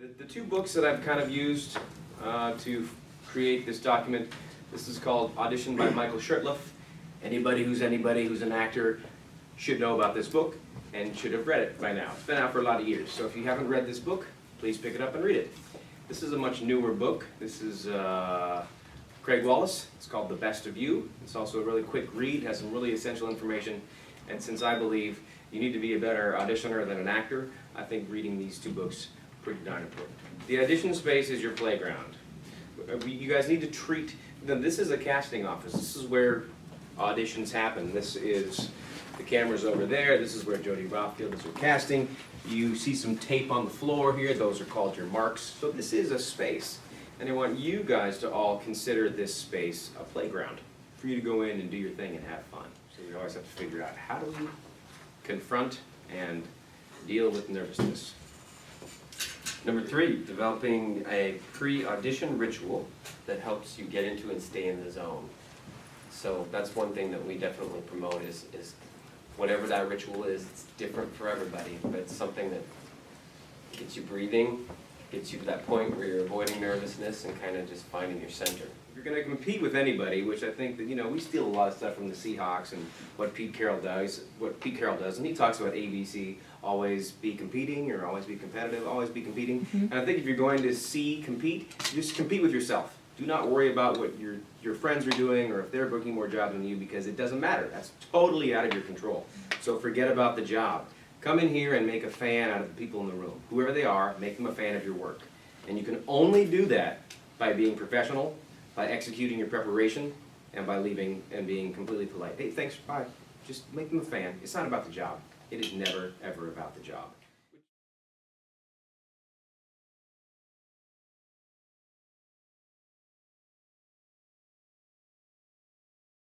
The two books that I've kind of used to create this document, this is called Audition by Michael Shurtleff. Anybody who's an actor should know about this book and should have read it by now. It's been out for a lot of years, so if you haven't read this book, please pick it up and read it. This is a much newer book. This is Craig Wallace. It's called The Best of You. It's also a really quick read, has some really essential information, and since I believe you need to be a better auditioner than an actor, I think reading these two books pretty darn important. The audition space is your playground. You guys need to treat, this is a casting office. This is where auditions happen. This is, the camera's over there. This is where Jody Rothfield is casting. You see some tape on the floor here. Those are called your marks. So this is a space. And I want you guys to all consider this space a playground for you to go in and do your thing and have fun. So we always have to figure out, how do we confront and deal with nervousness? Number 3, developing a pre-audition ritual that helps you get into and stay in the zone. So that's one thing that we definitely promote is whatever that ritual is, it's different for everybody, but it's something that gets you breathing, gets you to that point where you're avoiding nervousness and kind of just finding your center. If you're going to compete with anybody, which I think that, we steal a lot of stuff from the Seahawks and what Pete Carroll does, and he talks about ABC, always be competing, or always be competitive, always be competing. And I think if you're going to compete, just compete with yourself. Do not worry about what your friends are doing or if they're booking more jobs than you, because it doesn't matter. That's totally out of your control. So forget about the job. Come in here and make a fan out of the people in the room. Whoever they are, make them a fan of your work. And you can only do that by being professional, by executing your preparation, and by leaving and being completely polite. Hey, thanks, bye. Just make them a fan. It's not about the job. It is never, ever about the job.